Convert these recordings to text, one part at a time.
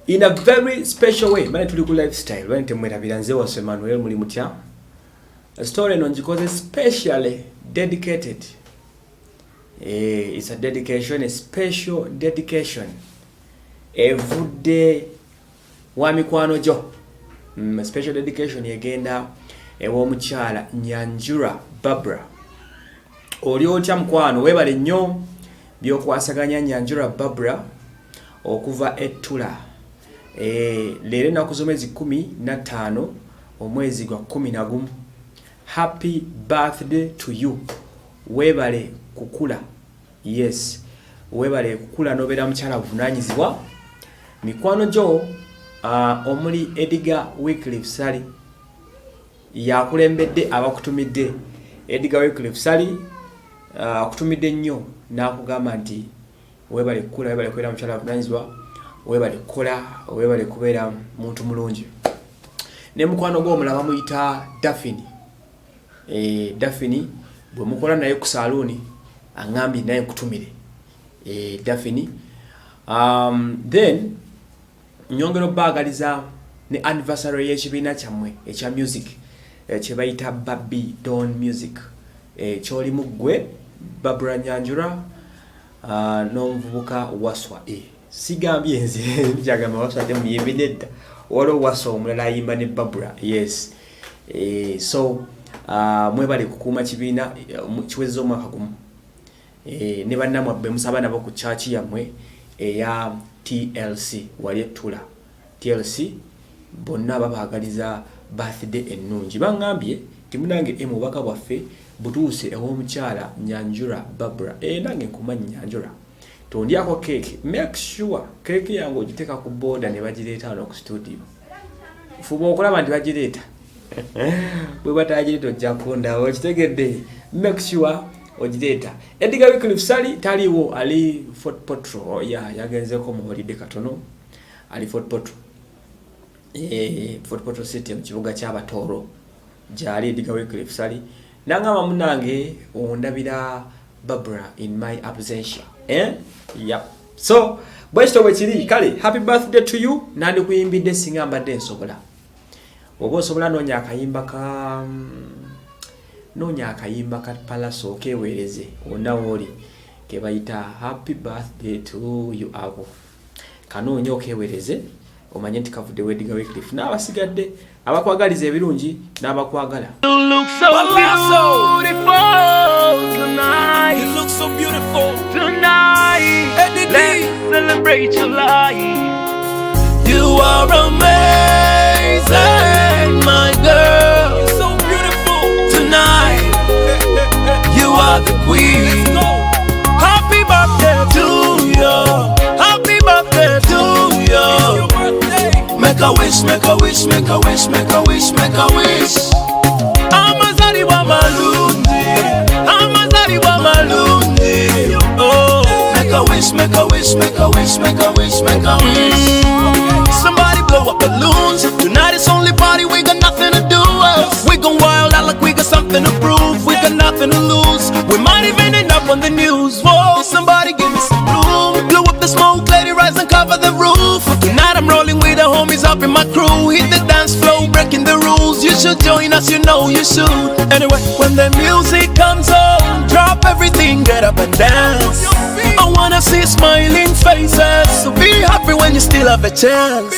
in a very special way. Mane tuli ku lifestyle when temwerabira nze Wasswa Emmanuel muli mutya. A story nonjikoze specially dedicated. It's a dedication, a special dedication. Everyday mumikwano jo. A special dedication yegenda ewomukyala Nyanjura Barbra. Oli otya mukwano webale nnyo byokwasaganya Nyanjura Barbra okuva ettula. Lero nakuzomezi 15 omwezi gwa 11. Happy birthday to you. Webale kukula. Yes. Webale kukula nobera mukyala buvunanyizibwa. Mikwano jo omuli Edgar Wycliffe Sali yakulembedde abakutumidde. Edgar Wycliffe Sali akutumidde nnyo nakugamba nti webale kukula, webale kwera mukyala buvunanyizibwa, webale kukola, webale kubeera muntu mulungi. Ne mukwano gwo omulaba muyita Daphne. Daphne bwe mukola naye ku saluni angambye naye kutumire. Daphne then nyongero babagaliza ne anniversary y'ekibiina kyamwe ekya music kye bayita Baby Don Music. Kyoli mugwe Barbra Nyanjura n'omuvubuka Wasswa. Sigambye nze njagamba Wasswa te muyimbi nedda. Waliwo Wasswa omulala ayimba ne Barbra. Yes. So mwebale kukuuma kibiina kiwezezza omwaka gumu. Ne bannamwe be musaba nabo ku church yammwe eya TLC wali ettula. TLC bonna babagaliza birthday ennungi. Bangambye timunange mubaka bwaffe butuuse ew'omukyala Nyanjura Barbra. Nange nkumanyi Nyanjura. Tondyako cake. Make sure cake yangu ogiteeka ku boda ne bagireeta wano ku studio. Fuba okulaba nti bagireeta. Bwe batagireeta ojja kundawo okitegedde. Make sure ogireeta. Edgar Wycliffe Sali taliwo, ali Fort Potro. Yagenzeko mu holiday katono. Ali Fort Potro. Fort Potro City mu kibuga ky'Abatoro. Gyali Edgar Wycliffe Sali. Nangamba munange ondabira Barbra in my absentia. Yep. So, bwekito bwe kiri kale happy birthday to you. Nandi kuyimbidde singa mbadde nsobola. Oba osobola noonya akayimba ka palaso keweereze wonna woli ke bayita happy birthday to you ako. Kanoonya okeweereze omanye nti kavudde Edgar Wycliffe n'abasigadde abakwagaliza ebirungi n'abakwagala. You look so beautiful tonight. You look so beautiful tonight. Let's celebrate your life. You are amazing, my girl. You're so beautiful tonight. You are the queen. Happy birthday to you. Happy birthday to you. Make a wish, make a wish, make a wish, make a wish, make a wish. Amazari wa malundi, Amazari wa malundi. Oh, make a wish, make a wish, make a wish, make a wish, make a wish. Somebody blow up balloons. Tonight it's only party, we got nothing to do. We gon' wild out like we got something to prove. We got nothing to lose. We might even end up on the news. Whoa, somebody give me some room. Blow up the smoke, let it rise and cover the roof. Tonight I'm rolling with the homies up in my crew. Hit the dance floor, breaking the rules. You should join us, you know you should. Anyway, when the music comes on, drop everything, get up and dance. I wanna see smiling faces, so be happy when you still have a chance.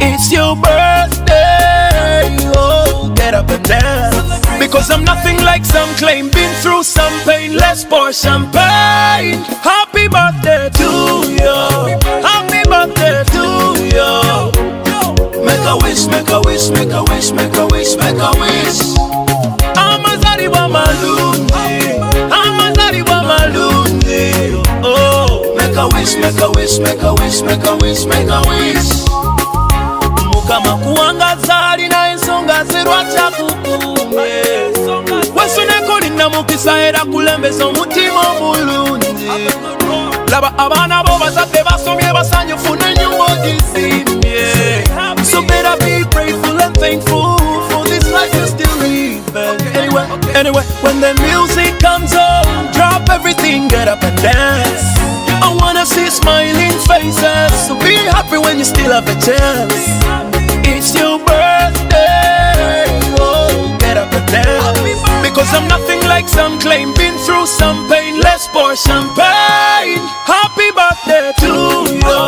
It's your birthday, oh, get up and dance. Because I'm nothing like some claim, been through some pain, let's pour champagne. Happy birthday to you, happy birthday to you. Make a wish, make a wish, make a wish, make a wish, make a wish. Amazari wa malundi, Amazari wa malundi. Oh, make a wish, make a wish, make a wish, make a wish, make a wish. Mukama kuwangaza alina ensonga zerwacha kukumbe. Wesuneko lina mukisa era kulembeza omutima omulungi. Laba abaana bo bazadde basomye basanyufu n'ennyumba ogisimbye. So better be grateful and thankful for this life you're still living. Anyway, when the music comes on, drop everything, get up and dance. I wanna wanna see smiling faces, so be happy when you still have a chance. It's your birthday, oh, get up and dance. Because I'm nothing like some claim, been through some pain, let's pour champagne. Happy birthday to you,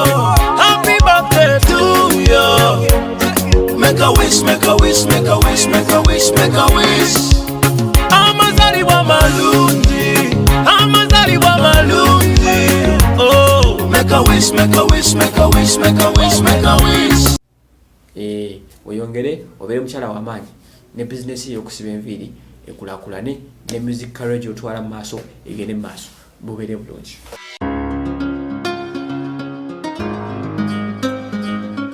happy birthday to you. Make a wish, make a wish, make a wish, make a wish, make a wish. Amazari wa malungi, amazari wa malungi. Oh, make a wish, make a wish, make a wish, make a wish, make a wish. Oyongere obere mchala wa manyi ne business yo kusiba enviri ekulakulane ne music career otwala maso egene maso bubere bulungi.